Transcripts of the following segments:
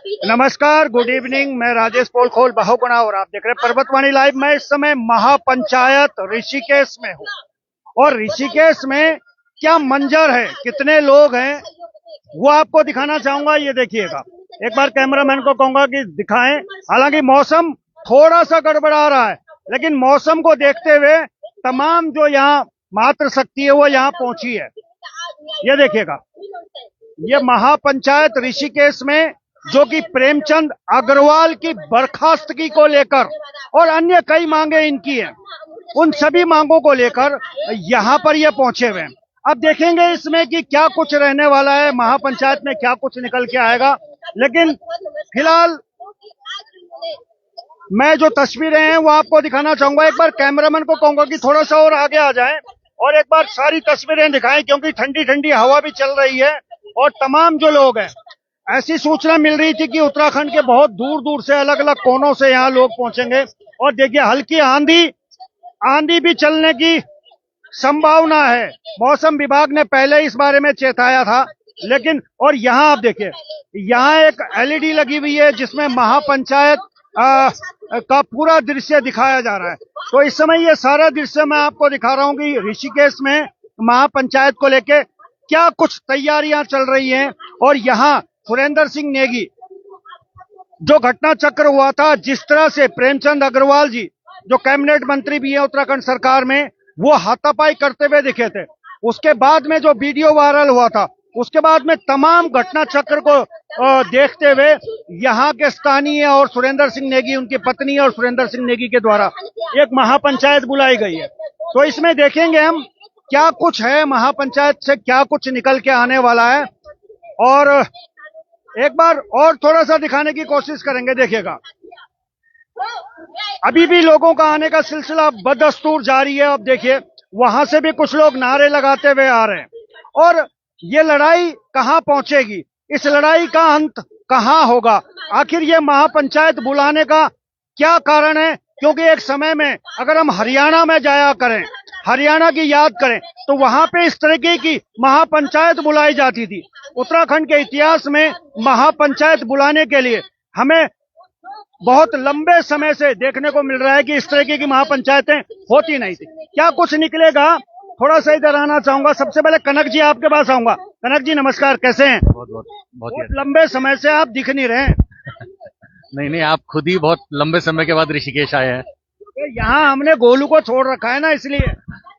नमस्कार, good evening. मैं राजेश पोलखोल बहुगुणा और आप देख रहे हैं पर्वतवाणी लाइव। मैं इस समय महापंचायत ऋषिकेश में हूँ और ऋषिकेश में क्या मंजर है, कितने लोग हैं वो आपको दिखाना चाहूंगा। ये देखिएगा, एक बार कैमरामैन को कहूंगा कि दिखाएं। हालांकि मौसम थोड़ा सा गड़बड़ा रहा है, लेकिन मौसम को देखते हुए तमाम जो यहाँ मातृशक्ति है वो यहाँ पहुंची है। ये देखिएगा, ये महापंचायत ऋषिकेश में जो कि प्रेमचंद अग्रवाल की बर्खास्तगी को लेकर और अन्य कई मांगे इनकी हैं, उन सभी मांगों को लेकर यहाँ पर ये पहुंचे हुए हैं। अब देखेंगे इसमें कि क्या कुछ रहने वाला है, महापंचायत में क्या कुछ निकल के आएगा। लेकिन फिलहाल मैं जो तस्वीरें हैं वो आपको दिखाना चाहूंगा। एक बार कैमरामैन को कहूंगा कि थोड़ा सा और आगे आ जाएं और एक बार सारी तस्वीरें दिखाएं, क्योंकि ठंडी ठंडी हवा भी चल रही है और तमाम जो लोग हैं, ऐसी सूचना मिल रही थी कि उत्तराखंड के बहुत दूर दूर से अलग अलग कोनों से यहाँ लोग पहुंचेंगे। और देखिए, हल्की आंधी भी चलने की संभावना है। मौसम विभाग ने पहले इस बारे में चेताया था, लेकिन और यहाँ आप देखिए, यहाँ एक एलईडी लगी हुई है जिसमें महापंचायत का पूरा दृश्य दिखाया जा रहा है। तो इस समय ये सारा दृश्य मैं आपको दिखा रहा हूँ कि ऋषिकेश में महापंचायत को लेके क्या कुछ तैयारियां चल रही हैं। और यहाँ सुरेंद्र सिंह नेगी, जो घटना चक्र हुआ था, जिस तरह से प्रेमचंद अग्रवाल जी जो कैबिनेट मंत्री भी है उत्तराखंड सरकार में, वो हाथापाई करते हुए दिखे थे। उसके बाद में जो वीडियो वायरल हुआ था, उसके बाद में तमाम घटना चक्र को देखते हुए यहाँ के स्थानीय और सुरेंद्र सिंह नेगी, उनकी पत्नी और सुरेंद्र सिंह नेगी के द्वारा एक महापंचायत बुलाई गई है। तो इसमें देखेंगे हम क्या कुछ है, महापंचायत से क्या कुछ निकल के आने वाला है। और एक बार और थोड़ा सा दिखाने की कोशिश करेंगे। देखिएगा, अभी भी लोगों का आने का सिलसिला बदस्तूर जारी है। अब देखिए, वहां से भी कुछ लोग नारे लगाते हुए आ रहे हैं। और ये लड़ाई कहां पहुंचेगी, इस लड़ाई का अंत कहां होगा, आखिर ये महापंचायत बुलाने का क्या कारण है। क्योंकि एक समय में अगर हम हरियाणा में जाया करें, हरियाणा की याद करें, तो वहां पे इस तरीके की महापंचायत बुलाई जाती थी। उत्तराखंड के इतिहास में महापंचायत बुलाने के लिए हमें बहुत लंबे समय से देखने को मिल रहा है कि इस तरीके की महापंचायतें होती नहीं थी। क्या कुछ निकलेगा, थोड़ा सा इधर आना चाहूंगा। सबसे पहले कनक जी आपके पास आऊंगा। कनक जी नमस्कार, कैसे हैं? बहुत लंबे समय से आप दिख नहीं रहे। नहीं, आप खुद ही बहुत लंबे समय के बाद ऋषिकेश आए हैं। यहाँ हमने गोलू को छोड़ रखा है ना, इसलिए।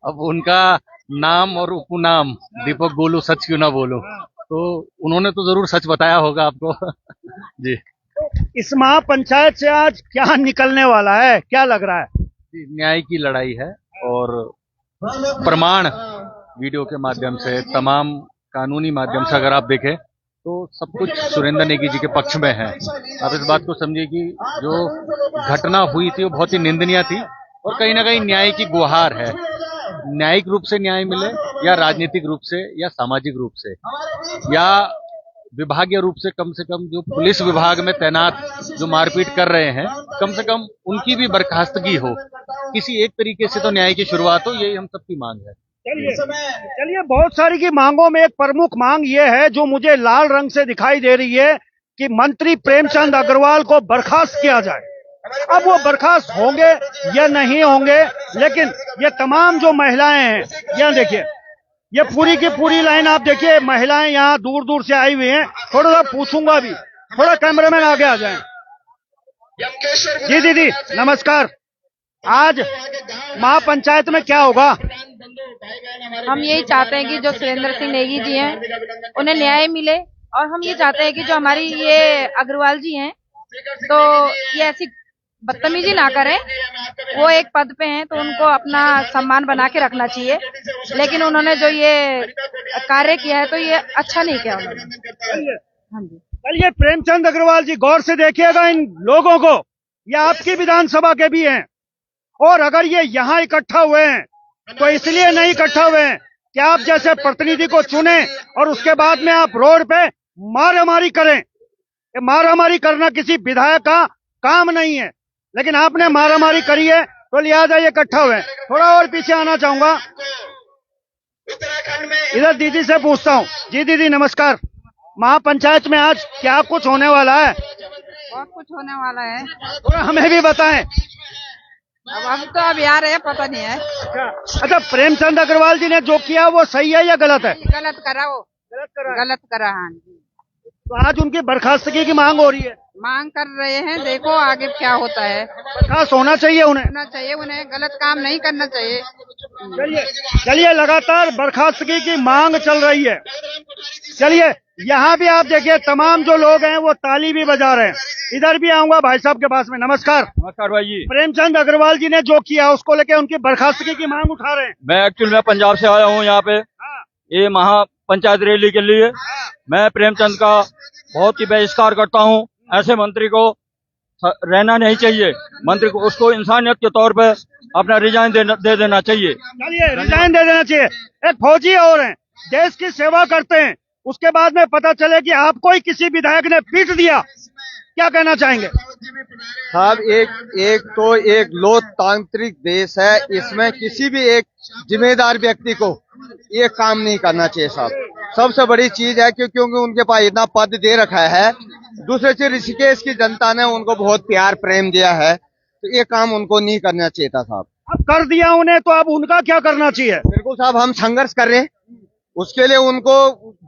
अब उनका नाम और उपनाम दीपक गोलू, सच क्यों ना बोलूं, तो उन्होंने तो जरूर सच बताया होगा आपको। जी, इस महापंचायत से आज क्या निकलने वाला है, क्या लग रहा है? न्याय की लड़ाई है और प्रमाण वीडियो के माध्यम से, तमाम कानूनी माध्यम से अगर आप देखें तो सब कुछ सुरेंद्र नेगी जी के पक्ष में है। आप इस बात को समझिए कि जो घटना हुई थी वो बहुत ही निंदनीय थी और कहीं ना कहीं न्याय की गुहार है। न्यायिक रूप से न्याय मिले या राजनीतिक रूप से या सामाजिक रूप से या विभागीय रूप से कम जो पुलिस विभाग में तैनात जो मारपीट कर रहे हैं, कम से कम उनकी भी बर्खास्तगी हो, किसी एक तरीके से तो न्याय की शुरुआत हो, यही हम सबकी मांग है। चलिए, बहुत सारी की मांगों में एक प्रमुख मांग ये है जो मुझे लाल रंग से दिखाई दे रही है कि मंत्री प्रेमचंद अग्रवाल को बर्खास्त किया जाए। अब वो बर्खास्त होंगे या नहीं होंगे, लेकिन ये तमाम जो महिलाएं हैं, यहाँ देखिए, ये पूरी की पूरी लाइन आप देखिए, महिलाएं यहाँ दूर दूर से आई हुई हैं। थोड़ा सा पूछूंगा भी, थोड़ा कैमरामैन आगे आ जाएं। जी दीदी नमस्कार, आज महापंचायत में क्या होगा? हम यही चाहते हैं कि जो सुरेंद्र सिंह नेगी जी हैं उन्हें न्याय मिले, और हम ये चाहते हैं कि जो हमारी ये अग्रवाल जी हैं तो ये ऐसी बदतमीजी ना करें। वो एक पद पे हैं तो उनको अपना सम्मान बना के रखना चाहिए, लेकिन उन्होंने जो ये कार्य किया है तो ये अच्छा नहीं किया उन्होंने। हाँ जी, चलिए प्रेमचंद अग्रवाल जी, गौर से देखिएगा इन लोगों को, ये आपकी विधानसभा के भी हैं और अगर ये यहाँ इकट्ठा हुए हैं तो इसलिए नहीं इकट्ठा हुए हैं कि आप जैसे प्रतिनिधि को चुने और उसके बाद में आप रोड पे मारामारी करें। ये मारामारी करना किसी विधायक का काम नहीं है, लेकिन आपने मारामारी करी है तो लिहाजा ये इकट्ठा हुए। थोड़ा और पीछे आना चाहूंगा, इधर दीदी से पूछता हूँ। जी दीदी नमस्कार, महापंचायत में आज क्या कुछ होने वाला है? बहुत कुछ होने वाला है। थोड़ा हमें भी बताएं। अब हम तो अब आ रहे हैं, पता नहीं है। अच्छा, प्रेमचंद अग्रवाल जी ने जो किया वो सही है या गलत है? गलत करा वो, गलत करा। गलत करा। हाँ जी, तो आज उनकी बर्खास्तगी की मांग हो रही है। मांग कर रहे हैं, देखो आगे क्या होता है। बर्खास्त होना चाहिए उन्हें। होना चाहिए उन्हें, गलत काम नहीं करना चाहिए। चलिए चलिए, लगातार बर्खास्तगी की मांग चल रही है। चलिए, यहाँ भी आप देखिए, तमाम जो लोग हैं वो ताली भी बजा रहे हैं। इधर भी आऊंगा भाई साहब के पास में। नमस्कार। नमस्कार भाई जी। प्रेमचंद अग्रवाल जी ने जो किया उसको लेके उनकी बर्खास्तगी की मांग उठा रहे हैं। मैं एक्चुअली में पंजाब से आया हूँ यहाँ पे हाँ, ये महा पंचायत रैली के लिए। हाँ। मैं प्रेमचंद का बहुत ही बहिष्कार करता हूँ। ऐसे मंत्री को रहना नहीं चाहिए। मंत्री को उसको इंसानियत के तौर पे अपना रिजाइन दे देना चाहिए। चलिए, रिजाइन दे देना चाहिए। एक फौजी और हैं, देश की सेवा करते हैं, उसके बाद में पता चले कि आपको ही किसी विधायक ने पीट दिया, क्या कहना चाहेंगे? साहब, एक तो एक लोकतांत्रिक देश है, इसमें किसी भी एक जिम्मेदार व्यक्ति को ये काम नहीं करना चाहिए साहब। सबसे बड़ी चीज है क्योंकि उनके पास इतना पद दे रखा है। दूसरे से ऋषिकेश की जनता ने उनको बहुत प्यार प्रेम दिया है, तो ये काम उनको नहीं करना चाहिए था साहब। अब कर दिया उन्हें, तो अब उनका क्या करना चाहिए? बिल्कुल साहब, हम संघर्ष कर रहे हैं उसके लिए। उनको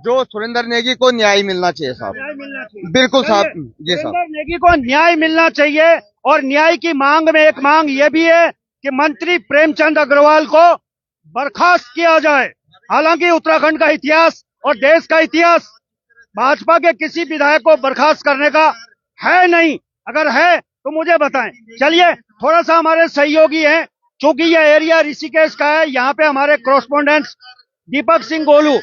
जो सुरेंद्र नेगी को न्याय मिलना चाहिए साहब। न्याय मिलना चाहिए। बिल्कुल साहब जी साहब, सुरेंद्र नेगी को न्याय मिलना चाहिए। और न्याय की मांग में एक मांग ये भी है कि मंत्री प्रेमचंद अग्रवाल को बर्खास्त किया जाए। हालांकि उत्तराखंड का इतिहास और देश का इतिहास भाजपा के किसी विधायक को बर्खास्त करने का है नहीं। अगर है तो मुझे बताएं। चलिए, थोड़ा सा हमारे सहयोगी हैं, चूंकि यह एरिया ऋषिकेश का है, यहाँ पे हमारे कॉरेस्पोंडेंट दीपक सिंह गोलू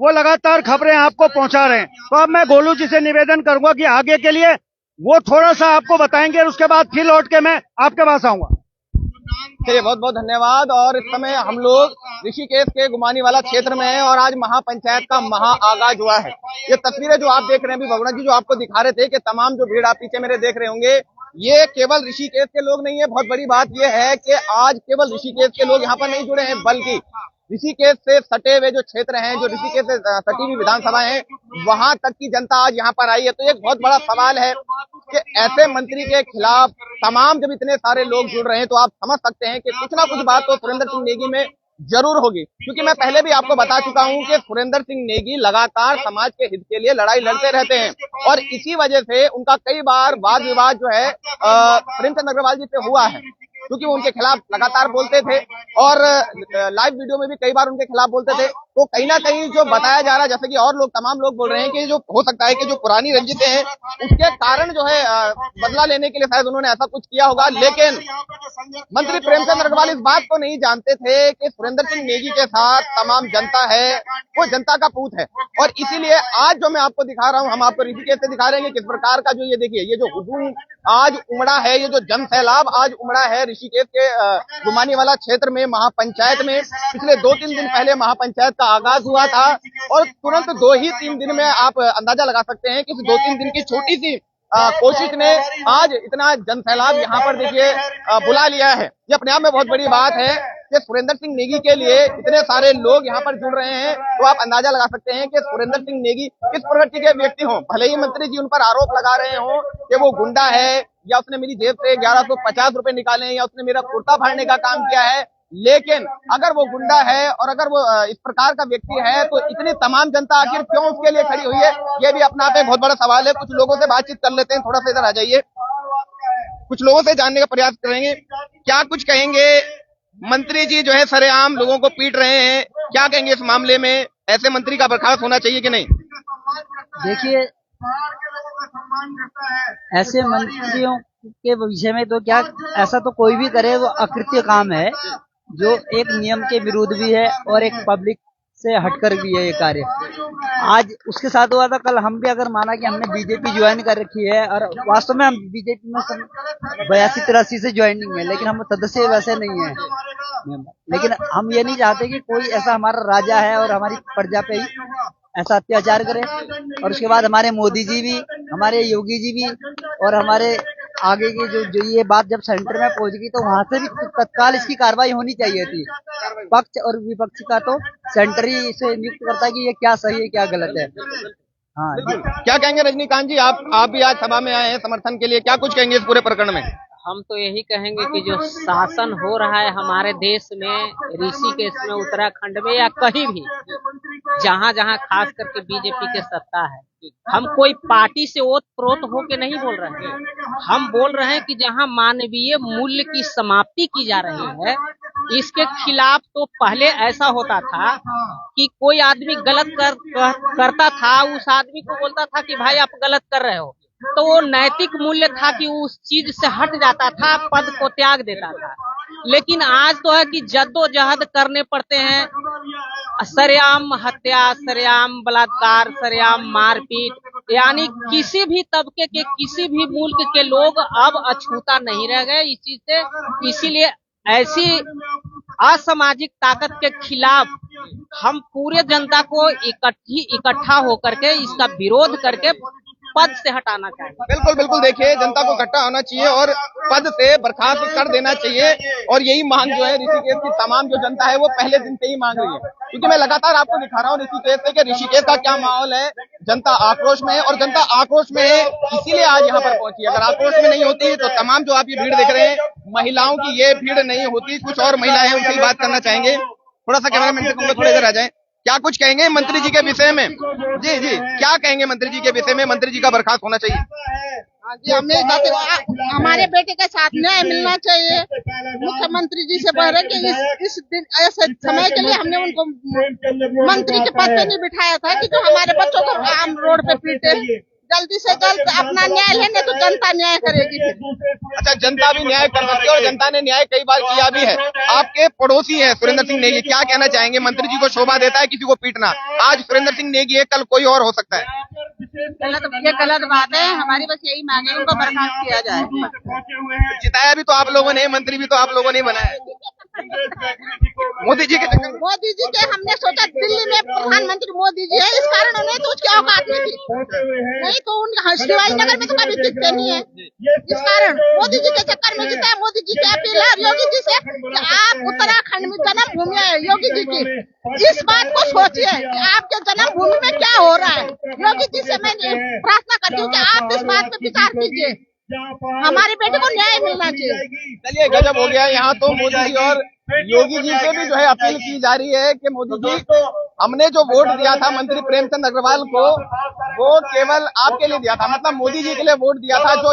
वो लगातार खबरें आपको पहुंचा रहे हैं। तो अब मैं गोलू जी से निवेदन करूंगा कि आगे के लिए वो थोड़ा सा आपको बताएंगे और उसके बाद फिर लौट के मैं आपके पास आऊंगा। चलिए, बहुत बहुत धन्यवाद। और इस समय हम लोग ऋषिकेश के गुमानी वाला क्षेत्र में हैं और आज महापंचायत का महा आगाज हुआ है। ये तस्वीरें जो आप देख रहे हैं अभी वरुणा जी जो आपको दिखा रहे थे कि तमाम जो भीड़ आप पीछे मेरे देख रहे होंगे, ये केवल ऋषिकेश के लोग नहीं है। बहुत बड़ी बात ये है कि आज केवल ऋषिकेश के लोग यहाँ पर नहीं जुड़े हैं, बल्कि ऋषिकेश से सटे हुए जो क्षेत्र हैं, जो ऋषिकेश से सटी हुई विधानसभा है, वहां तक की जनता आज यहाँ पर आई है। तो एक बहुत बड़ा सवाल है कि ऐसे मंत्री के खिलाफ तमाम जब इतने सारे लोग जुड़ रहे हैं तो आप समझ सकते हैं कि कुछ ना कुछ बात तो सुरेंद्र सिंह नेगी में जरूर होगी। क्योंकि मैं पहले भी आपको बता चुका हूं कि सुरेंद्र सिंह नेगी लगातार समाज के हित के लिए लड़ाई लड़ते रहते हैं और इसी वजह से उनका कई बार वाद विवाद जो है प्रेमचंद अग्रवाल जी से हुआ है, क्योंकि वो उनके खिलाफ लगातार बोलते थे और लाइव वीडियो में भी कई बार उनके खिलाफ बोलते थे। तो कहीं ना कहीं जो बताया जा रहा है, जैसे कि और लोग तमाम लोग बोल रहे हैं कि जो हो सकता है कि जो पुरानी रंजितें हैं उसके कारण जो है बदला लेने के लिए शायद उन्होंने ऐसा कुछ किया होगा। लेकिन मंत्री प्रेमचंद अग्रवाल इस बात को नहीं जानते थे कि सुरेंद्र सिंह नेगी के साथ तमाम जनता है, वो जनता का पूत है। और इसीलिए आज जो मैं आपको दिखा रहा हूँ, हम आपको ऋषिकेश से दिखा रहे हैं कि किस प्रकार का जो ये देखिए, ये जो हुजूम आज उमड़ा है, ये जो जन सैलाब आज उमड़ा है ऋषिकेश के गुमानी वाला क्षेत्र में महापंचायत में। पिछले 2-3 दिन पहले महापंचायत का आगाज हुआ था और तुरंत 2-3 दिन में आप अंदाजा लगा सकते हैं कि 2-3 दिन की छोटी सी कोशिश ने आज इतना जन सैलाब यहाँ पर देखिए बुला लिया है। ये अपने आप में बहुत बड़ी बात है कि सुरेंद्र सिंह नेगी के लिए इतने सारे लोग यहाँ पर जुड़ रहे हैं। तो आप अंदाजा लगा सकते हैं कि सुरेंद्र सिंह नेगी किस प्रवृत्ति के व्यक्ति हों। भले ही मंत्री जी उन पर आरोप लगा रहे हों कि वो गुंडा है या उसने मेरी जेब से 1150 रुपए निकाले या उसने मेरा कुर्ता फाड़ने का काम किया है, लेकिन अगर वो गुंडा है और अगर वो इस प्रकार का व्यक्ति है तो इतनी तमाम जनता आखिर क्यों उसके लिए खड़ी हुई है, ये भी अपना आप एक बहुत बड़ा सवाल है। कुछ लोगों से बातचीत कर लेते हैं, थोड़ा सा इधर आ जाइए, कुछ लोगों से जानने का प्रयास करेंगे। क्या कुछ कहेंगे? मंत्री जी जो है सरेआम लोगों को पीट रहे हैं, क्या कहेंगे इस मामले में? ऐसे मंत्री का बर्खास्त होना चाहिए कि नहीं? देखिए, ऐसे मंत्रियों के विषय में तो क्या, ऐसा तो कोई भी करे वो अकृत्य काम है, जो एक नियम के विरुद्ध भी है और एक पब्लिक से हटकर भी है ये कार्य। आज उसके साथ हुआ था, कल हम भी अगर माना कि हमने बीजेपी ज्वाइन कर रखी है और वास्तव में हम बीजेपी में 82-83 से ज्वाइनिंग है, लेकिन हम सदस्य वैसे नहीं है। लेकिन हम ये नहीं चाहते कि कोई ऐसा हमारा राजा है और हमारी प्रजा पे ही ऐसा अत्याचार करे। और उसके बाद हमारे मोदी जी भी, हमारे योगी जी भी और हमारे आगे की जो ये बात जब सेंटर में पहुंच गई तो वहां से भी तत्काल इसकी कार्रवाई होनी चाहिए थी। पक्ष और विपक्ष का तो सेंटर ही इसे नियुक्त करता है कि ये क्या सही है क्या गलत है। हाँ क्या कहेंगे रजनीकांत जी, आप भी आज सभा में आए हैं समर्थन के लिए, क्या कुछ कहेंगे इस पूरे प्रकरण में? हम तो यही कहेंगे कि जो शासन हो रहा है हमारे देश में, ऋषिकेश में, उत्तराखंड में या कहीं भी, जहाँ जहाँ खास करके बीजेपी के सत्ता है, हम कोई पार्टी से ओत प्रोत होके नहीं बोल रहे हैं। हम बोल रहे हैं कि जहाँ मानवीय मूल्य की समाप्ति की जा रही है, इसके खिलाफ तो पहले ऐसा होता था कि कोई आदमी गलत करता था, उस आदमी को बोलता था कि भाई आप गलत कर रहे हो, तो वो नैतिक मूल्य था कि उस चीज से हट जाता था, पद को त्याग देता था। लेकिन आज तो है कि जद्दोजहद करने पड़ते हैं, सरेआम हत्या, सरेआम बलात्कार, सरेआम मारपीट, यानी किसी भी तबके के, किसी भी मुल्क के लोग अब अछूता नहीं रह गए इस चीज से। इसीलिए ऐसी असामाजिक ताकत के खिलाफ हम पूरे जनता को इकट्ठा होकर के इसका विरोध करके पद से हटाना चाहिए। बिल्कुल बिल्कुल, देखिए जनता को इकट्ठा होना चाहिए और पद से बर्खास्त कर देना चाहिए, और यही मांग जो है ऋषिकेश की तमाम जो जनता है वो पहले दिन से ही मांग रही है। क्योंकि मैं लगातार आपको दिखा रहा हूँ ऋषिकेश से कि ऋषिकेश का क्या माहौल है, जनता आक्रोश में है, और जनता आक्रोश में है इसीलिए आज यहाँ पर पहुंची। अगर आक्रोश में नहीं होती तो तमाम जो आप ये भीड़ देख रहे हैं, महिलाओं की ये भीड़ नहीं होती। कुछ और महिलाएं उनसे ही बात करना चाहेंगे, थोड़ा सा कैमरामैन से कहूंगा थोड़ा इधर आ जाए। क्या कुछ कहेंगे मंत्री जी के विषय में? जी जी, क्या कहेंगे मंत्री जी के विषय में? मंत्री जी का बर्खास्त होना चाहिए। जी, हम नहीं चाहते, हमारे बेटे के साथ न्याय मिलना चाहिए। मुख्यमंत्री जी से कह रहे कि इस दिन ऐसे समय के लिए हमने उनको मंत्री के पद पे नहीं बिठाया था कि जो हमारे बच्चों को आम रोड पे पीटे। जल्दी से जल्द अपना न्याय लेने तो जनता न्याय करेगी। अच्छा, जनता भी न्याय कर सकती है और जनता ने न्याय कई बार किया भी है। आपके पड़ोसी हैं सुरेंद्र सिंह नेगी, क्या कहना चाहेंगे? मंत्री जी को शोभा देता है किसी को पीटना, आज सुरेंद्र सिंह नेगी है, कल कोई और हो सकता है। ये गलत बात है, हमारी बस यही मांग है उनको बर्खास्त किया जाए। जिताया भी तो आप लोगों ने, मंत्री भी तो आप लोगों ने बनाया। मोदी जी के हमने सोचा दिल्ली में प्रधानमंत्री मोदी जी है, इस कारण उन्हें तो उसकी औकात नहीं थी, नहीं तो उन शिवाजीनगर में तो कभी दिखते नहीं है। इस कारण मोदी जी के चक्कर में जीता है। मोदी जी की अपील है योगी जी से कि आप उत्तराखंड में जन्मभूमि है योगी जी की, इस बात को सोचिए कि आपके जन्मभूमि में क्या हो रहा है। योगी जी से मैं प्रार्थना करती हूँ कि आप इस बात पे विचार कीजिए, हमारे बेटे को न्याय मिलना चाहिए। चलिए, गजब हो गया। यहाँ तो मोदी जी और योगी जी से भी जो है अपील की जा रही है कि मोदी जी, हमने जो वोट दिया था मंत्री प्रेमचंद अग्रवाल को, वो केवल आपके लिए दिया था, मतलब मोदी जी के लिए वोट दिया था। जो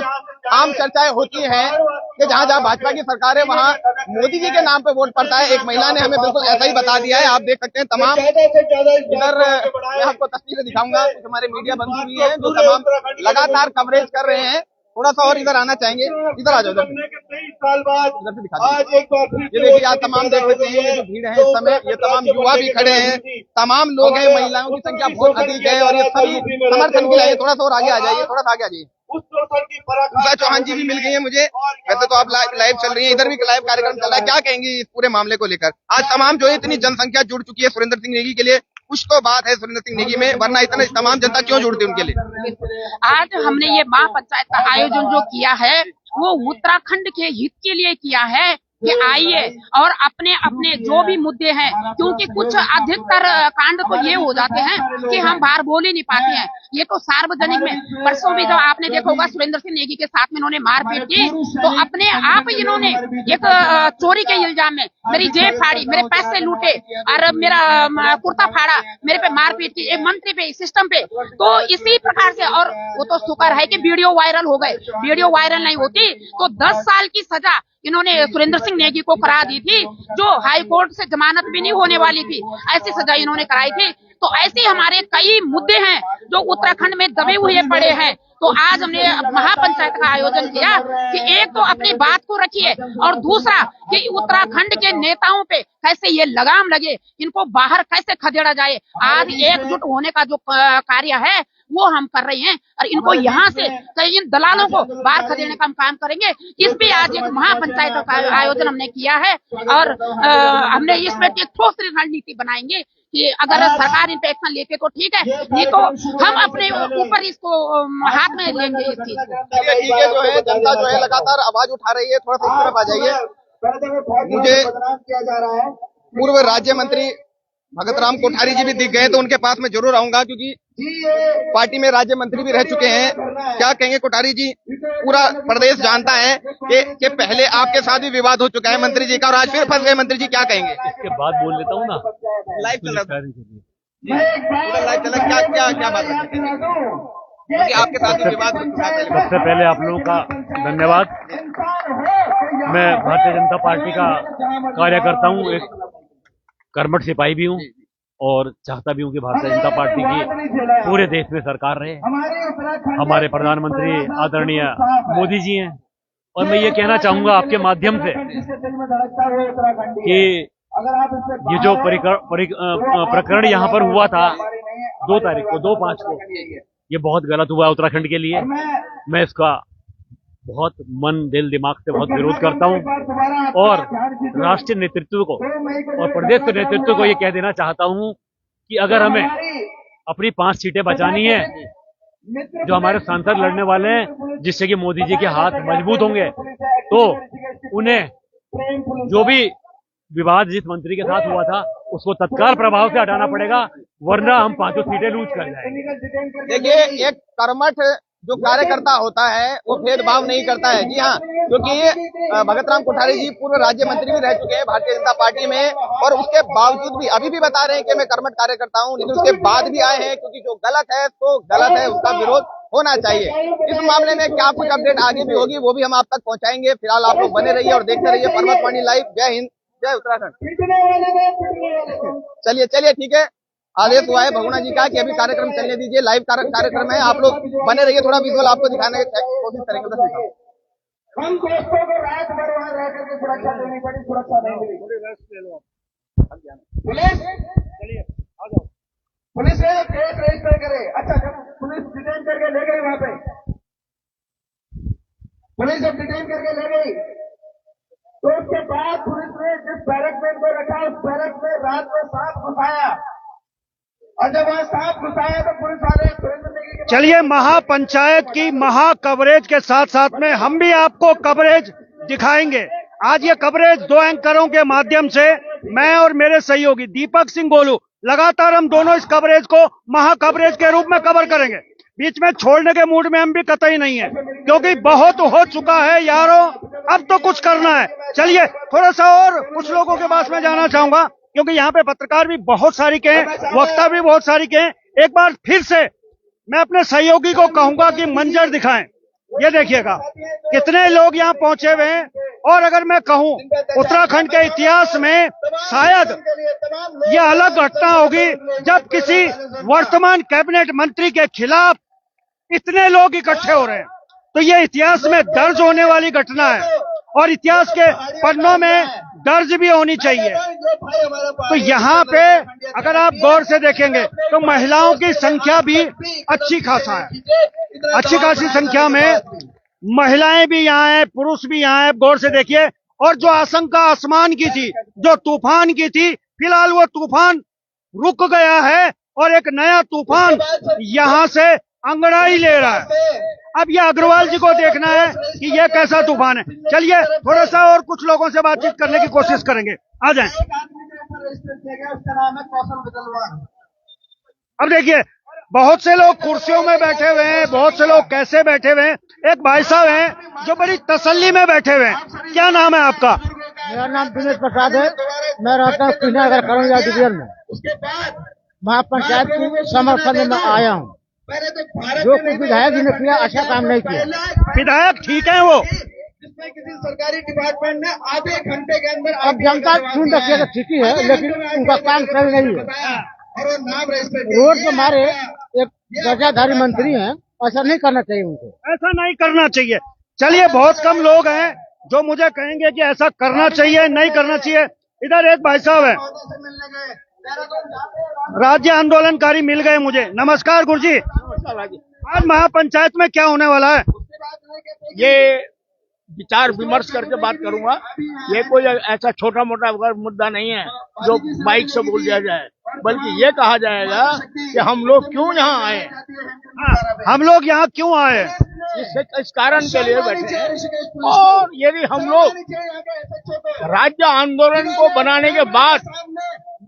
आम चर्चाएं होती हैं कि जहां जहां भाजपा की सरकार है वहां मोदी जी के नाम पे वोट पड़ता है, एक महिला ने हमें बिल्कुल ऐसा ही बता दिया है। आप देख सकते हैं तमाम, इधर मैं आपको तस्वीरें दिखाऊंगा, कुछ हमारे मीडिया बंधु भी हैं जो तमाम लगातार कवरेज कर रहे हैं। थोड़ा सा और इधर आना चाहेंगे, इधर आ जाओ, इधर से दिखा दीजिए। ये देखिए, आज तमाम देख सकते हैं ये जो भीड़ है इस समय, ये तमाम युवा भी खड़े हैं, तमाम लोग हैं, महिलाओं की संख्या बहुत अधिक है और ये सभी समर्थन के लिए। थोड़ा सा और आगे आ जाइए, थोड़ा सा आगे आ जाइए। उषा चौहान जी भी मिल गई है मुझे। वैसे तो आप लाइव चल रही है, इधर भी लाइव कार्यक्रम चल रहा है। क्या कहेंगे इस पूरे मामले को लेकर? आज तमाम जो है इतनी जनसंख्या जुड़ चुकी है सुरेंद्र सिंह नेगी के लिए, कुछ तो बात है सुरेंद्र सिंह नेगी में, वरना इतना तमाम जनता क्यों जुड़ती है उनके लिए? आज हमने ये महापंचायत का आयोजन जो किया है वो उत्तराखंड के हित के लिए किया है कि आइए और अपने अपने जो भी मुद्दे हैं, क्योंकि कुछ अधिकतर कांड तो ये हो जाते हैं कि हम बाहर बोल ही नहीं पाते हैं। ये तो सार्वजनिक में परसों भी जब आपने देखा होगा सुरेंद्र सिंह नेगी के साथ में इन्होंने मारपीट की, तो अपने आप इन्होंने एक चोरी के इल्जाम में मेरी जेब फाड़ी, मेरे पैसे लूटे और मेरा कुर्ता फाड़ा, मेरे पे मारपीट की, एक मंत्री पे, सिस्टम पे। तो इसी प्रकार से, और वो तो शुक्र है कि वीडियो वायरल हो गए। वीडियो वायरल नहीं होती तो 10 साल की सजा इन्होंने सुरेंद्र सिंह नेगी को करा दी थी, जो हाई कोर्ट से जमानत भी नहीं होने वाली थी, ऐसी सजा इन्होंने कराई थी। तो ऐसे हमारे कई मुद्दे हैं जो उत्तराखंड में दबे हुए पड़े हैं। तो आज हमने महापंचायत का आयोजन किया कि एक तो अपनी बात को रखिए और दूसरा कि उत्तराखंड के नेताओं पे कैसे ये लगाम लगे, इनको बाहर कैसे खदेड़ा जाए। आज एकजुट होने का जो कार्य है वो हम कर रहे हैं और इनको यहाँ से इन दलालों को बाहर खदेड़ने का हम काम करेंगे। इस पे आज एक महापंचायत का आयोजन हमने किया है और हमने इसमें एक ठोस रणनीति बनाएंगे कि अगर सरकार इन पे एक्शन लेके तो ठीक है, नहीं तो हम अपने ऊपर इसको हाथ में लेंगे इस चीज को। ठीक है, जो है जनता जो है लगातार आवाज उठा रही है, थोड़ा सा इस तरफ आ जाइए। मुझे पूर्व राज्य मंत्री भगत राम कोठारी जी भी दिख गए, तो उनके पास में जरूर आऊंगा क्योंकि पार्टी में राज्य मंत्री भी रह चुके हैं। क्या कहेंगे कोठारी जी? पूरा प्रदेश जानता है कि पहले आपके साथ भी विवाद हो चुका है मंत्री जी का और आज फिर फंस गए मंत्री जी, क्या कहेंगे? इसके बाद बोल लेता हूँ ना, लाइव चल रहा पूरा लाइव चला, क्या क्या क्या बात है क्योंकि आपके साथ भी विवाद हो चुका है? सबसे पहले आप लोगों का धन्यवाद। मैं भारतीय जनता पार्टी का कार्यकर्ता हूँ, एक कर्मठ सिपाही भी हूँ और चाहता भी हूँ कि भारतीय जनता पार्टी की पूरे देश में सरकार रहे। हमारे प्रधानमंत्री आदरणीय मोदी जी हैं और मैं ये कहना चाहूंगा आपके माध्यम से कि ये जो प्रकरण यहाँ पर हुआ था 2 तारीख को 2/5 को, ये बहुत गलत हुआ उत्तराखंड के लिए। मैं इसका बहुत मन दिल दिमाग से बहुत विरोध करता हूं और राष्ट्रीय नेतृत्व को और प्रदेश के नेतृत्व को ये कह देना चाहता हूं कि अगर हमें अपनी 5 सीटें बचानी है, जो हमारे सांसद लड़ने वाले हैं जिससे कि मोदी जी के हाथ मजबूत होंगे, तो उन्हें जो भी विवाद जिस मंत्री के साथ हुआ था उसको तत्काल प्रभाव से हटाना पड़ेगा, वरना हम 5 सीटें लूज कर जाएंगे। देखिए, एक कर्मठ जो कार्यकर्ता होता है वो भेदभाव नहीं करता है। जी हाँ, क्योंकि भगत राम कोठारी जी पूर्व राज्य मंत्री भी रह चुके हैं भारतीय जनता पार्टी में और उसके बावजूद भी अभी भी बता रहे हैं कि मैं कर्मठ कार्यकर्ता हूं, लेकिन उसके बाद भी आए हैं क्योंकि जो गलत है तो गलत है, उसका विरोध होना चाहिए। इस मामले में क्या कुछ अपडेट आगे भी होगी वो भी हम आप तक पहुंचाएंगे। फिलहाल आप लोग बने रहिए और देखते रहिए पर्वतवाणी लाइव। जय हिंद, जय उत्तराखंड। चलिए ठीक है, आदेश हुआ है भगुना जी का कि अभी कार्यक्रम चलने दीजिए, लाइव कार्यक्रम है, आप लोग बने रहिए, थोड़ा विजुअल आपको दिखाने की कोशिश करेंगे। हम दोस्तों को रात भर वहां रह करके सुरक्षा देनी पड़ी, सुरक्षा नहीं मिली। पुलिस केस रजिस्टर करे। अच्छा, जब पुलिस डिटेन करके ले गई वहां पे, पुलिस जब डिटेन करके ले गई तो उसके बाद पुलिस ने जिस बैरक में इनको रखा उस बैरक में रात को सांप घुसाया और जब वहां सांप घुसाया तो पुलिस वाले सुरेंद्र नेगी के। चलिए, महापंचायत की महा कवरेज के साथ साथ में हम भी आपको कवरेज दिखाएंगे। आज ये कवरेज 2 एंकरों के माध्यम से मैं और मेरे सहयोगी दीपक सिंह गोलू लगातार हम दोनों इस कवरेज को महा कवरेज के रूप में कवर करेंगे। बीच में छोड़ने के मूड में हम भी कतई नहीं है, क्योंकि बहुत हो चुका है यारों, अब तो कुछ करना है। चलिए, थोड़ा सा और कुछ लोगों के पास में जाना चाहूंगा, क्योंकि यहाँ पे पत्रकार भी बहुत सारी के हैं, वक्ता भी बहुत सारी के हैं। एक बार फिर से मैं अपने सहयोगी को कहूंगा कि मंजर दिखाएं। ये देखिएगा कितने लोग यहाँ पहुंचे हुए हैं। और अगर मैं कहूं उत्तराखंड के इतिहास में शायद यह अलग घटना होगी जब किसी वर्तमान कैबिनेट मंत्री के खिलाफ इतने लोग इकट्ठे हो रहे हैं, तो ये इतिहास में दर्ज होने वाली घटना है और इतिहास के पन्नों में दर्ज भी होनी चाहिए। तो यहाँ पे अगर आप गौर से देखेंगे तो महिलाओं की संख्या भी अच्छी खासा है, अच्छी खासी संख्या में महिलाएं भी यहाँ हैं, पुरुष भी यहाँ हैं। गौर से देखिए, और जो आशंका आसमान की थी, जो तूफान की थी, फिलहाल वो तूफान रुक गया है और एक नया तूफान यहाँ से अंगड़ाई ले रहा है। अब ये अग्रवाल जी को देखना है कि ये कैसा तूफान है। चलिए, थोड़ा सा और कुछ लोगों से बातचीत करने की कोशिश करेंगे, आ जाएं। अब देखिए, बहुत से लोग कुर्सियों में बैठे हुए हैं, बहुत से लोग कैसे बैठे हुए हैं। एक भाई साहब हैं जो बड़ी तसल्ली में बैठे हुए हैं। क्या नाम है आपका? मेरा नाम दिनेश प्रसाद है। मैं रहता हूँ कृष्णानगर करोलिया डिवीजन में। महापंचायत की समर्थन में आया हूँ। जो कुछ विधायक जी ने किया अच्छा काम नहीं किया। विधायक ठीक है वो, जिसमें किसी सरकारी डिपार्टमेंट ने आधे घंटे के अंदर अब जनता चुन रखी है तो ठीक ही है, लेकिन उनका काम सही नहीं है। रोड पे हमारे एक दर्जाधारी मंत्री हैं, ऐसा नहीं करना चाहिए उनको, ऐसा नहीं करना चाहिए। चलिए, बहुत कम लोग हैं जो मुझे कहेंगे कि ऐसा करना चाहिए नहीं करना चाहिए। इधर एक भाई साहब है, राज्य आंदोलनकारी मिल गए मुझे। नमस्कार गुरुजी। आज महापंचायत में क्या होने वाला है? ये विचार विमर्श करके बात करूंगा। ये कोई ऐसा छोटा मोटा मुद्दा नहीं है जो माइक से बोल दिया जाए, बल्कि ये कहा जाएगा कि हम लोग क्यों यहाँ आए। हम लोग यहाँ क्यों आए? इस कारण के लिए बैठे हैं। और यदि हम लोग राज्य आंदोलन को बनाने के बाद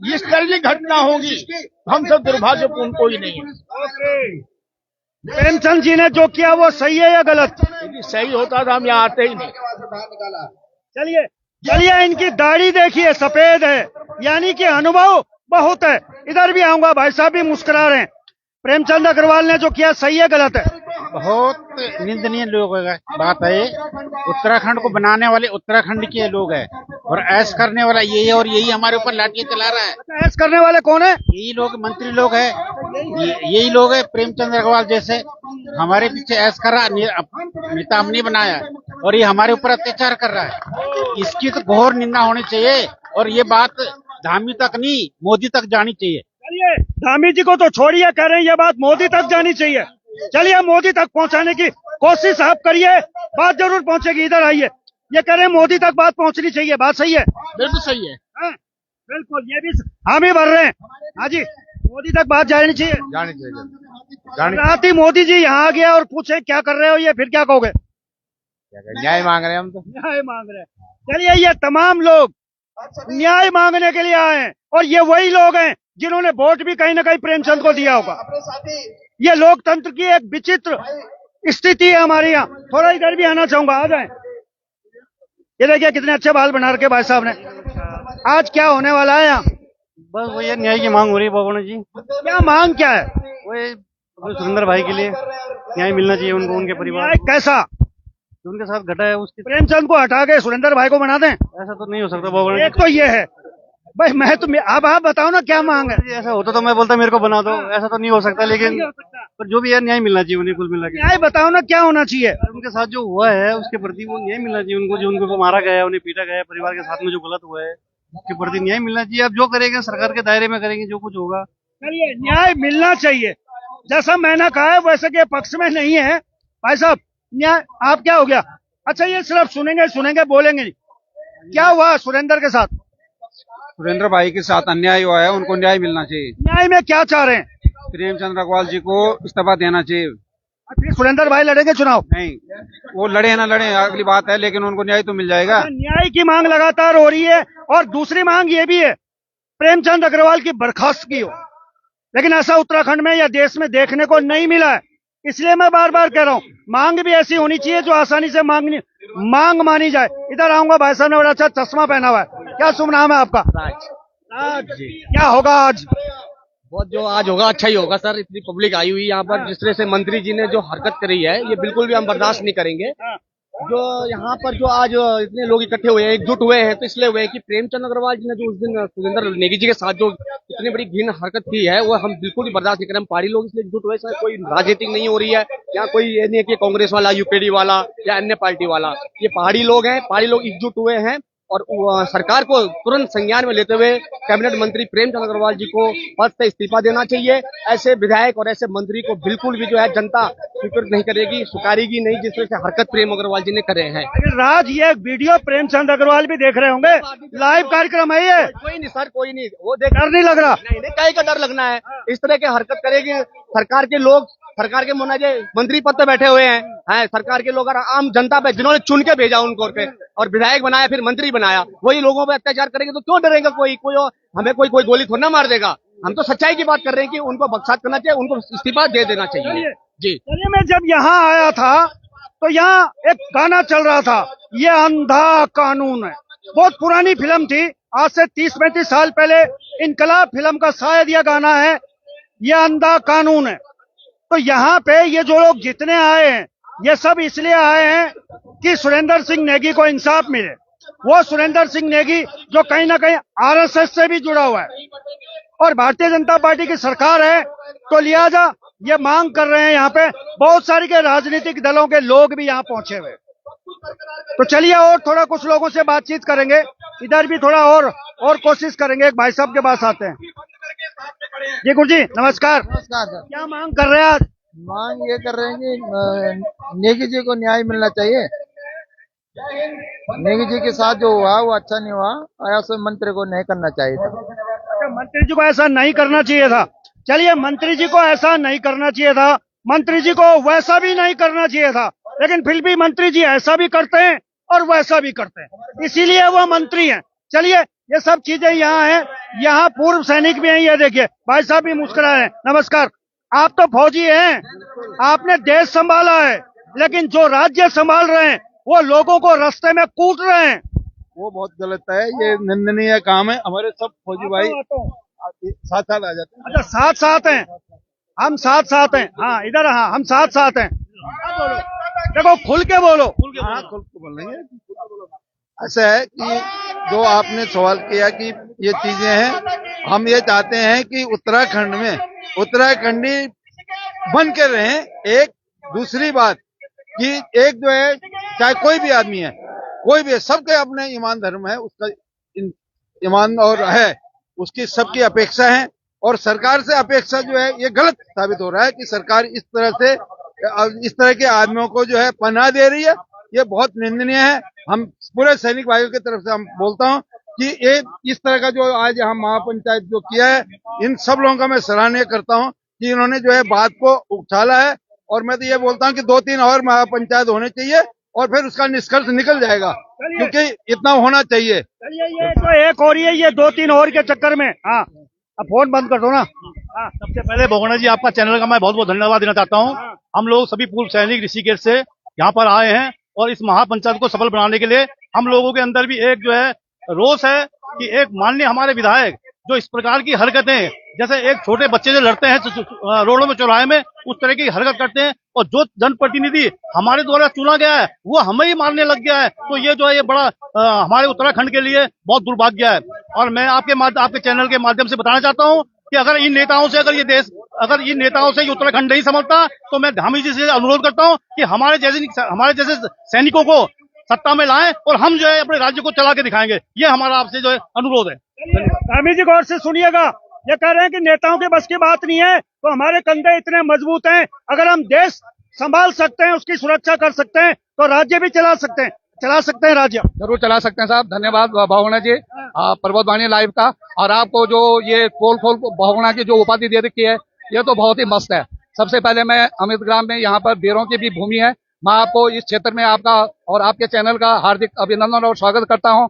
इस तरह की घटना होगी, हम सब दुर्भाग्यपूर्ण कोई नहीं है। प्रेमचंद जी ने जो किया वो सही है या गलत? यदि सही होता तो हम यहाँ आते ही नहीं। चलिए चलिए, इनकी दाढ़ी देखिए, सफेद है, यानी कि अनुभव बहुत है। इधर भी आऊंगा, भाई साहब भी मुस्कुरा रहे हैं। प्रेमचंद अग्रवाल ने जो किया सही है गलत है? बहुत निंदनीय लोग बात है। उत्तराखंड को बनाने वाले उत्तराखंड के लोग हैं और ऐश करने वाला यही है, और यही हमारे ऊपर लाठी चला रहा है। ऐश करने वाले कौन है? यही लोग मंत्री लोग हैं, यही लोग हैं प्रेमचंद अग्रवाल जैसे हमारे पीछे ऐश कर रहा नेता हमने बनाया और ये हमारे ऊपर अत्याचार कर रहा है। इसकी तो घोर निंदा होनी चाहिए और ये बात धामी तक नहीं, मोदी तक जानी चाहिए। चलिए, धामी जी को तो छोड़िए, कह रहे हैं ये बात मोदी तक जानी चाहिए। चलिए, मोदी तक पहुंचाने की कोशिश आप करिए, बात जरूर पहुंचेगी। इधर आइए, ये कह रहे हैं मोदी तक बात पहुंचनी चाहिए, बात सही है? बिल्कुल सही है। बिल्कुल, ये भी हम ही भर रहे हैं। हाँ जी, मोदी तक बात जानी चाहिए। जानी चाहिए। रात ही मोदी जी यहाँ आ गया और पूछे क्या कर रहे हो, ये फिर क्या कहोगे? न्याय मांग रहे हैं हम तो। न्याय मांग रहे हैं। चलिए, ये तमाम लोग न्याय मांगने के लिए आए हैं और ये वही लोग हैं जिन्होंने वोट भी कहीं ना कहीं प्रेमचंद को दिया होगा। ये लोकतंत्र की एक विचित्र स्थिति है हमारे यहाँ। थोड़ा इधर भी आना चाहूंगा, आ जाएं। ये देखिए कितने अच्छे बाल बना रखे भाई साहब ने। आज क्या होने वाला है यहाँ? बस वो ये न्याय की मांग हो रही है बाबू जी। क्या मांग क्या है? वो सुरेंद्र भाई के लिए न्याय मिलना चाहिए उनको, उनके परिवार न्याय कैसा? जो उनके साथ घटा है उसकी। प्रेमचंद को हटा के सुरेंद्र भाई को बना दें? ऐसा तो नहीं हो सकता बाबू जी। एक तो ये है भाई, मैं तो अब आप बताओ ना क्या मांग है? ऐसा होता तो मैं बोलता मेरे को बना दो, ऐसा तो नहीं हो सकता। लेकिन पर जो भी है न्याय मिलना चाहिए उन्हें, कुल मिला के। न्याय बताओ ना क्या होना चाहिए? उनके साथ जो हुआ है उसके प्रति वो न्याय मिलना चाहिए उनको, जो उनको मारा गया है, उन्हें पीटा गया है, परिवार के साथ में जो गलत हुआ है उसके प्रति न्याय मिलना चाहिए। अब जो करेंगे सरकार के दायरे में करेंगे, जो कुछ होगा। चलिए, न्याय मिलना चाहिए जैसा मैंने कहा है, वैसे के पक्ष में नहीं है भाई साहब। न्याय आप क्या हो गया? अच्छा, ये सिर्फ सुनेंगे बोलेंगे नहीं। क्या हुआ सुरेंद्र के साथ? सुरेंद्र भाई के साथ अन्याय हुआ है, उनको न्याय मिलना चाहिए। न्याय में क्या चाह रहे हैं? प्रेमचंद अग्रवाल जी को इस्तीफा देना चाहिए। फिर सुरेंद्र भाई लड़ेंगे चुनाव? नहीं, वो लड़े ना लड़े अगली बात है, लेकिन उनको न्याय तो मिल जाएगा। न्याय की मांग लगातार हो रही है और दूसरी मांग ये भी है प्रेमचंद अग्रवाल की बर्खास्तगी हो, लेकिन ऐसा उत्तराखंड में या देश में देखने को नहीं मिला है। इसलिए मैं बार बार कह रहा हूँ, मांग भी ऐसी होनी चाहिए जो आसानी से मांग मानी जाए। इधर आऊंगा, भाई साहब ने बड़ा अच्छा चश्मा पहना हुआ है। क्या शुभ नाम है आपका? राज जी। क्या होगा आज? बहुत जो आज होगा अच्छा ही होगा सर। इतनी पब्लिक आई हुई यहाँ पर, जिस तरह से मंत्री जी ने जो हरकत करी है ये बिल्कुल भी हम बर्दाश्त नहीं करेंगे। जो यहाँ पर जो आज इतने लोग इकट्ठे हुए हैं, एकजुट हुए हैं, तो इसलिए हुए हैं कि प्रेमचंद अग्रवाल जी ने जो उस दिन सुरेंद्र नेगी जी के साथ जो इतनी बड़ी घिन हरकत की है वो हम बिल्कुल भी बर्दाश्त नहीं करें। हम पहाड़ी लोग इसलिए एकजुट हुए, कोई राजनीतिक नहीं हो रही है, यहाँ कोई ये नहीं है कि कांग्रेस वाला, यूपीडी वाला या अन्य पार्टी वाला। ये पहाड़ी लोग हैं, पहाड़ी लोग एकजुट हुए हैं और सरकार को तुरंत संज्ञान में लेते हुए कैबिनेट मंत्री प्रेमचंद अग्रवाल जी को पद से इस्तीफा देना चाहिए। ऐसे विधायक और ऐसे मंत्री को बिल्कुल भी जो है जनता स्वीकृत नहीं करेगी, स्वीकारेगी नहीं, जिस तरह से हरकत प्रेम अग्रवाल जी ने करे हैं। राज, ये वीडियो प्रेमचंद अग्रवाल भी देख रहे होंगे, लाइव कार्यक्रम है ये। कोई नहीं सर, कोई नहीं, वो देख डर नहीं लग रहा? नहीं, कहीं का डर लगना है? इस तरह के हरकत करेगी सरकार के लोग, सरकार के मुनाजे मंत्री पद पे बैठे हुए हैं, सरकार के लोग आम जनता पे जिन्होंने चुन के भेजा उनको पे और विधायक बनाया फिर मंत्री बनाया, वही लोगों पे अत्याचार करेंगे तो क्यों डरेगा कोई? हमें कोई गोली थोड़ा ना मार देगा। हम तो सच्चाई की बात कर रहे हैं कि उनको बख्शात करना चाहिए, उनको इस्तीफा दे देना चाहिए। जी चलिए, मैं जब यहाँ आया था तो यहाँ एक गाना चल रहा था, ये अंधा कानून है। बहुत पुरानी फिल्म थी, आज से 30-35 साल पहले इनकलाब फिल्म का शायद यह गाना है, ये अंधा कानून है। तो यहाँ पे ये जो लोग जितने आए हैं ये सब इसलिए आए हैं कि सुरेंद्र सिंह नेगी को इंसाफ मिले। वो सुरेंद्र सिंह नेगी जो कहीं ना कहीं आरएसएस से भी जुड़ा हुआ है और भारतीय जनता पार्टी की सरकार है, तो लिहाजा ये मांग कर रहे हैं। यहाँ पे बहुत सारे के राजनीतिक दलों के लोग भी यहाँ पहुंचे हुए। तो चलिए और थोड़ा कुछ लोगों से बातचीत करेंगे, इधर भी थोड़ा और कोशिश करेंगे। एक भाई साहब के पास आते हैं। जी गुरु जी नमस्कार। नमस्कार सर। क्या मांग कर रहे हैं आज? मांग ये कर रहे हैं कि नेगी जी को न्याय मिलना चाहिए। नेगी जी के साथ जो हुआ वो अच्छा नहीं हुआ, ऐसे मंत्री को नहीं करना चाहिए था। अच्छा, मंत्री जी को ऐसा नहीं करना चाहिए था। चलिए, मंत्री जी को ऐसा नहीं करना चाहिए था, मंत्री जी को वैसा भी नहीं करना चाहिए था, लेकिन फिर भी मंत्री जी ऐसा भी करते हैं और वैसा भी करते हैं, इसीलिए वो मंत्री हैं। चलिए, ये सब चीजें यहाँ हैं। यहाँ पूर्व सैनिक भी हैं, ये देखिए भाई साहब भी मुस्कुरा रहे हैं। नमस्कार, आप तो फौजी हैं, आपने देश संभाला है, लेकिन जो राज्य संभाल रहे हैं वो लोगों को रास्ते में कूट रहे हैं। वो बहुत गलत है, ये निंदनीय काम है। हमारे सब फौजी भाई साथ साथ आ जाते हैं। अच्छा, साथ साथ हैं, हम साथ साथ हैं। हाँ इधर, हाँ हम साथ साथ हैं। देखो खुल के बोलो। हाँ खुल के बोलेंगे। ऐसा है कि जो आपने सवाल किया कि ये चीजें हैं, हम ये चाहते हैं कि उत्तराखंड में उत्तराखंडी बन के रहें। एक दूसरी बात कि एक जो है, चाहे कोई भी आदमी है, कोई भी है, सबके अपने ईमान धर्म है, उसका ईमान और है, उसकी सबकी अपेक्षा है। और सरकार से अपेक्षा जो है ये गलत साबित हो रहा है कि सरकार इस तरह के आदमियों को जो है पनाह दे रही है। ये बहुत निंदनीय है। हम पूरे सैनिक भाइयों की तरफ से हम बोलता हूँ कि ये इस तरह का जो आज हम महापंचायत जो किया है, इन सब लोगों का मैं सराहनीय करता हूँ कि इन्होंने जो है बात को उछाला है। और मैं तो ये बोलता हूँ कि 2-3 और महापंचायत होने चाहिए और फिर उसका निष्कर्ष निकल जाएगा, क्योंकि इतना होना चाहिए। ये तो एक हो रही है, ये 2-3 और के चक्कर में। हाँ अब फोन बंद कर दो ना। हाँ सबसे पहले बहुगुणा जी, आपका चैनल का मैं बहुत बहुत धन्यवाद देना चाहता हूँ। हम लोग सभी पूर्व सैनिक ऋषिकेश से यहाँ पर आए हैं और इस महापंचायत को सफल बनाने के लिए हम लोगों के अंदर भी एक जो है रोष है कि एक माननीय हमारे विधायक जो इस प्रकार की हरकतें, जैसे एक छोटे बच्चे जो लड़ते हैं रोडों में चौराहे में, उस तरह की हरकत करते हैं, और जो जनप्रतिनिधि हमारे द्वारा चुना गया है वो हमें ही मारने लग गया है, तो ये जो है ये बड़ा हमारे उत्तराखंड के लिए बहुत दुर्भाग्य है। और मैं आपके चैनल के माध्यम से बताना चाहता हूँ कि अगर इन नेताओं से इन नेताओं से ये उत्तराखंड नहीं समझता, तो मैं धामी जी से अनुरोध करता हूँ कि हमारे जैसे सैनिकों को सत्ता में लाएं और हम जो है अपने राज्य को चला के दिखाएंगे। ये हमारा आपसे जो है अनुरोध है। धामी जी गौर से सुनिएगा, ये कह रहे हैं कि नेताओं के बस की बात नहीं है, तो हमारे कंधे इतने मजबूत हैं, अगर हम देश संभाल सकते हैं, उसकी सुरक्षा कर सकते हैं, तो राज्य भी चला सकते हैं राज्य जरूर चला सकते हैं साहब। धन्यवाद बहुगुणा जी, पर्वतवाणी लाइव का। और आपको जो ये पोल बहुगुणा की जो उपाधि दे रखी है, ये तो बहुत ही मस्त है। सबसे पहले मैं अमित ग्राम में, यहाँ पर बेरों की भी भूमि है, मैं आपको इस क्षेत्र में आपका और आपके चैनल का हार्दिक अभिनंदन और स्वागत करता हूँ।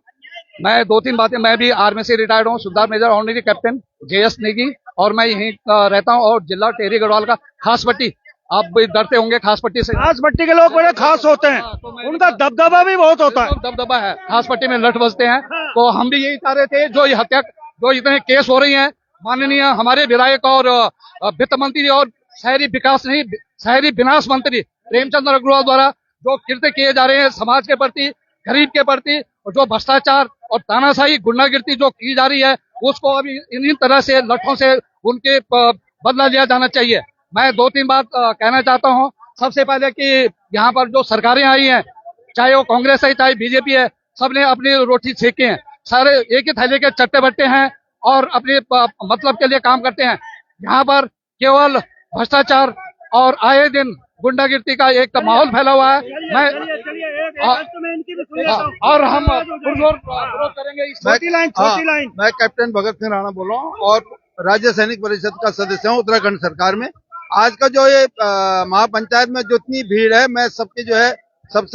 मैं 2-3 बातें, मैं भी आर्मी से रिटायर्ड हूँ, सुधार major honorary captain JS Negi, और मैं यहीं रहता हूँ। और जिला टेहरी गढ़वाल का खास पट्टी, आप भी डरते होंगे खास पट्टी से। खास पट्टी के लोग बड़े खास होते हैं, उनका दबदबा भी बहुत होता है। दबदबा है, खास पट्टी में लठ बजते हैं। तो हम भी यही चाह रहे थे, जो ये हत्या, जो इतने केस हो रही हैं, माननीय हमारे विधायक और वित्त मंत्री और शहरी विनाश मंत्री प्रेमचंद्र अग्रवाल द्वारा जो कृत्य किए जा रहे हैं समाज के प्रति, गरीब के प्रति, और जो भ्रष्टाचार और तानाशाही गुंडागिर्दी जो की जा रही है, उसको अभी इन तरह से लठों से उनके बदला लिया जाना चाहिए। मैं 2-3 बात कहना चाहता हूँ। सबसे पहले कि यहाँ पर जो सरकारें आई हैं, चाहे वो कांग्रेस है चाहे बीजेपी है, सबने अपनी रोटी सेकी है, सारे एक ही थैले के चट्टे बट्टे हैं और अपने मतलब के लिए काम करते हैं। यहाँ पर केवल भ्रष्टाचार और आए दिन गुंडागिर्दी का एक माहौल फैला हुआ है। और हम विरोध करेंगे। छोटी लाइन। मैं कैप्टन भगत सिंह राणा बोल रहा हूँ और राज्य सैनिक परिषद का सदस्य हूँ उत्तराखंड सरकार में। आज का जो ये महापंचायत में जितनी भीड़ है, मैं सबसे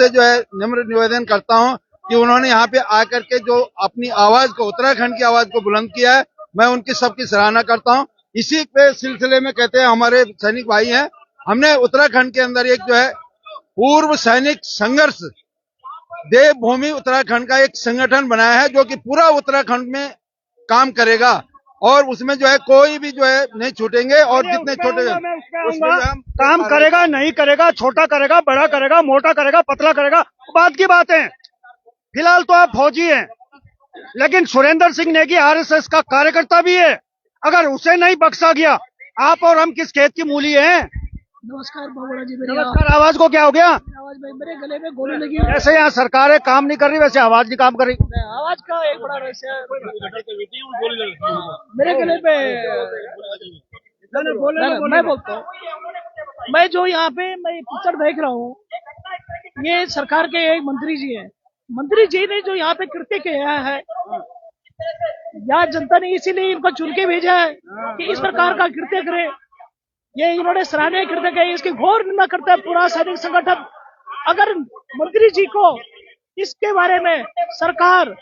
जो है निम्र निवेदन करता हूँ कि उन्होंने यहाँ पे आकर के जो अपनी आवाज को, उत्तराखंड की आवाज को बुलंद किया है, मैं उनकी सबकी सराहना करता हूँ। इसी पे सिलसिले में कहते हैं हमारे सैनिक भाई हैं, हमने उत्तराखंड के अंदर एक जो है पूर्व सैनिक संघर्ष देवभूमि उत्तराखंड का एक संगठन बनाया है, जो कि पूरा उत्तराखंड में काम करेगा और उसमें जो है कोई भी जो है नहीं छूटेंगे। और जितने छोटे काम करेगा, नहीं करेगा, छोटा करेगा, बड़ा करेगा, मोटा करेगा, पतला करेगा, बात की बात है। फिलहाल तो आप फौजी हैं, लेकिन सुरेंद्र सिंह नेगी RSS का कार्यकर्ता भी है। अगर उसे नहीं बख्शा गया, आप और हम किस खेत की मूली हैं? नमस्कार बहुगुणा जी। नमस्कार। आवाज को क्या हो गया? आवाज मेरे गले में गोली लगी हुई है। जैसे यहाँ सरकारें काम नहीं कर रही, वैसे आवाज नहीं काम कर रही। आवाज का एक बड़ा रहस्य है, मेरे गले पे मैं बोलता हूँ। मैं जो यहाँ पे मैं पिक्चर देख रहा हूँ, ये सरकार के एक मंत्री जी हैं। मंत्री जी ने जो यहाँ पे कृत्य किया है, यहाँ जनता ने इसीलिए इनको चुन के भेजा है कि इस प्रकार का कृत्य करे। ये इन्होंने सराहनीय कृत्य किया, इसकी घोर निंदा करता है पूरा सैनिक संगठन। अगर मंत्री जी को इसके बारे में सरकार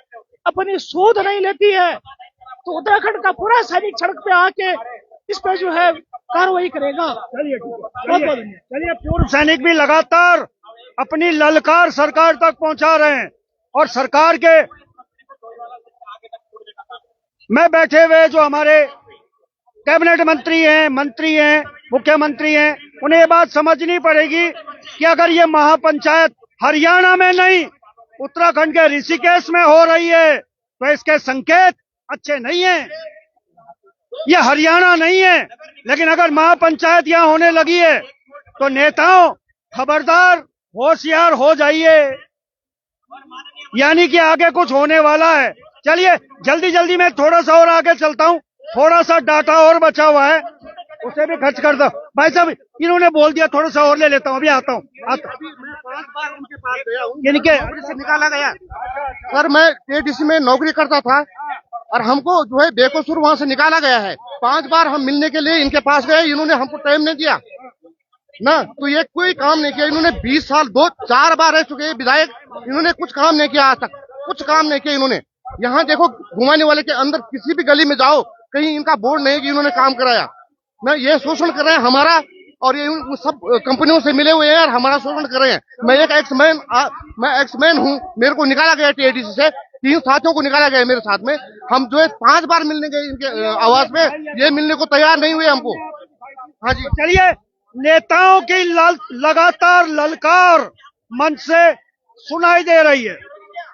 अपनी सूद नहीं लेती है तो उत्तराखंड का पूरा सैनिक सड़क पे आके इस पे जो है कार्रवाई करेगा। चलिए ठीक है, चलिए पूर्व सैनिक भी लगातार अपनी ललकार सरकार तक पहुंचा रहे हैं और सरकार के में बैठे हुए जो हमारे कैबिनेट मंत्री हैं, मुख्यमंत्री हैं, उन्हें ये बात समझनी पड़ेगी कि अगर ये महापंचायत हरियाणा में नहीं उत्तराखंड के ऋषिकेश में हो रही है तो इसके संकेत अच्छे नहीं हैं। ये हरियाणा नहीं है, लेकिन अगर महापंचायत यहाँ होने लगी है तो नेताओं खबरदार, होशियार हो जाइए, यानी कि आगे कुछ होने वाला है। चलिए जल्दी जल्दी मैं थोड़ा सा और आगे चलता हूँ, थोड़ा सा डाटा और बचा हुआ है उसे भी खर्च कर दो। भाई साहब इन्होंने बोल दिया, थोड़ा सा और ले लेता हूँ, अभी आता हूँ। 5 बार उनके पास गया हूँ, इनके से निकाला गया। सर मैं ADC में नौकरी करता था और हमको जो है बेकसूर वहाँ से निकाला गया है। 5 बार हम मिलने के लिए इनके पास गए, इन्होंने हमको टाइम नहीं दिया ना, तो ये कोई काम नहीं किया। इन्होंने 20 साल 2-4 बार रह चुके हैं विधायक, इन्होंने कुछ काम नहीं किया, आज तक कुछ काम नहीं किया इन्होंने। यहाँ देखो घुमाने वाले के अंदर किसी भी गली में जाओ, कहीं इनका बोर्ड नहीं कि इन्होंने काम कराया। मैं ये शोषण कर रहे हैं हमारा, और ये सब कंपनियों से मिले हुए हैं और हमारा शोषण कर रहे हैं। मैं एक एक्समैन हूँ, मेरे को निकाला गया TADC से, 3 साथियों को निकाला गया मेरे साथ में। हम जो है 5 बार मिलने गए इनके आवास में, ये मिलने को तैयार नहीं हुए हमको। हाँ जी, चलिए नेताओं की लगातार ललकार मंच से सुनाई दे रही है।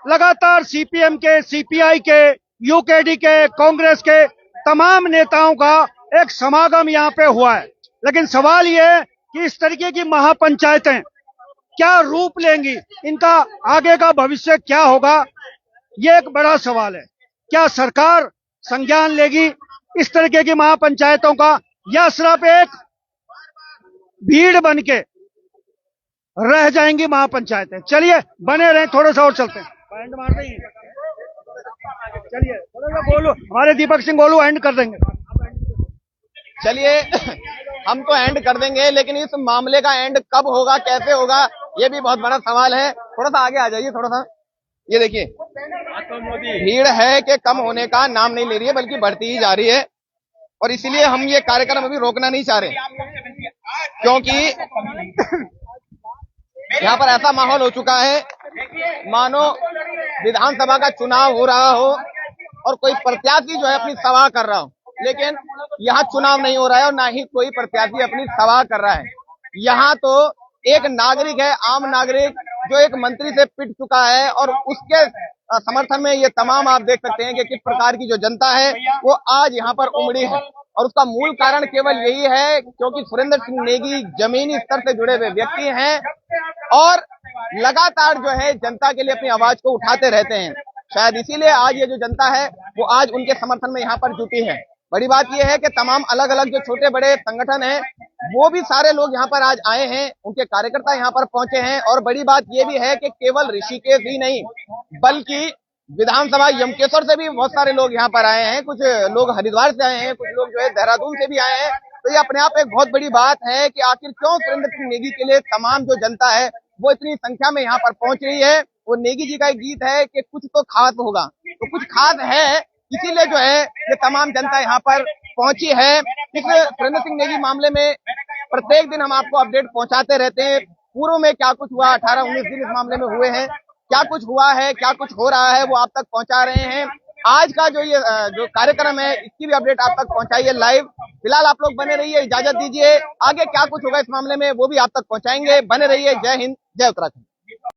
लगातार CPM के, CPI के, UKD के, कांग्रेस के तमाम नेताओं का एक समागम यहाँ पे हुआ है। लेकिन सवाल ये है कि इस तरीके की महापंचायतें क्या रूप लेंगी, इनका आगे का भविष्य क्या होगा, ये एक बड़ा सवाल है। क्या सरकार संज्ञान लेगी इस तरीके की महापंचायतों का, या सिर्फ एक भीड़ बन के रह जाएंगी महापंचायतें? चलिए बने रहें, थोड़ा सा और चलते हैं। एंड मार देंगे, चलिए थोड़ा सा बोलो, हमारे दीपक सिंह गोलू एंड कर देंगे। चलिए हम तो एंड कर देंगे, लेकिन इस मामले का एंड कब होगा, कैसे होगा, ये भी बहुत बड़ा सवाल है। थोड़ा सा आगे आ जाइए, थोड़ा सा। ये देखिए भीड़ है कि कम होने का नाम नहीं ले रही है, बल्कि बढ़ती ही जा रही है। और इसीलिए हम ये कार्यक्रम अभी रोकना नहीं चाह रहे, क्योंकि यहाँ पर ऐसा माहौल हो चुका है मानो विधानसभा का चुनाव हो रहा हो और कोई प्रत्याशी जो है अपनी सभा कर रहा हो, लेकिन यहाँ चुनाव नहीं हो रहा है और ना ही कोई प्रत्याशी अपनी सभा कर रहा है। यहाँ तो एक नागरिक है, आम नागरिक, जो एक मंत्री से पिट चुका है और उसके समर्थन में ये तमाम आप देख सकते हैं कि किस प्रकार की जो जनता है वो आज यहाँ पर उमड़ी है। और उसका मूल कारण केवल यही है क्योंकि सुरेंद्र सिंह नेगी जमीनी स्तर से जुड़े हुए व्यक्ति हैं और लगातार जो है जनता के लिए अपनी आवाज को उठाते रहते हैं। शायद इसीलिए आज ये जो जनता है वो आज उनके समर्थन में यहाँ पर जुटी है। बड़ी बात यह है कि तमाम अलग अलग जो छोटे बड़े संगठन हैं वो भी सारे लोग यहाँ पर आज आए हैं, उनके कार्यकर्ता यहाँ पर पहुंचे हैं। और बड़ी बात यह भी है कि केवल ऋषिकेश ही नहीं बल्कि विधानसभा यमकेश्वर से भी बहुत सारे लोग यहाँ पर आए हैं, कुछ लोग हरिद्वार से आए हैं, कुछ लोग जो है देहरादून से भी आए हैं। तो ये अपने आप एक बहुत बड़ी बात है कि आखिर क्यों सुरेंद्र सिंह नेगी के लिए तमाम जो जनता है वो इतनी संख्या में यहाँ पर पहुंच रही है। वो नेगी जी का एक गीत है कि कुछ तो खास होगा, तो कुछ खास है, इसीलिए जो है ये तमाम जनता यहाँ पर पहुंची है। इस सुरेंद्र सिंह नेगी मामले में प्रत्येक दिन हम आपको अपडेट पहुंचाते रहते हैं। पूर्व में क्या कुछ हुआ, 18-19 दिन इस मामले में हुए हैं, क्या कुछ हुआ है, क्या कुछ हो रहा है, वो आप तक पहुंचा रहे हैं। आज का जो ये जो कार्यक्रम है इसकी भी अपडेट आप तक पहुंचाइए लाइव। फिलहाल आप लोग बने रहिए, इजाजत दीजिए, आगे क्या कुछ होगा इस मामले में वो भी आप तक पहुंचाएंगे। बने रहिए। जय हिंद, जय उत्तराखंड।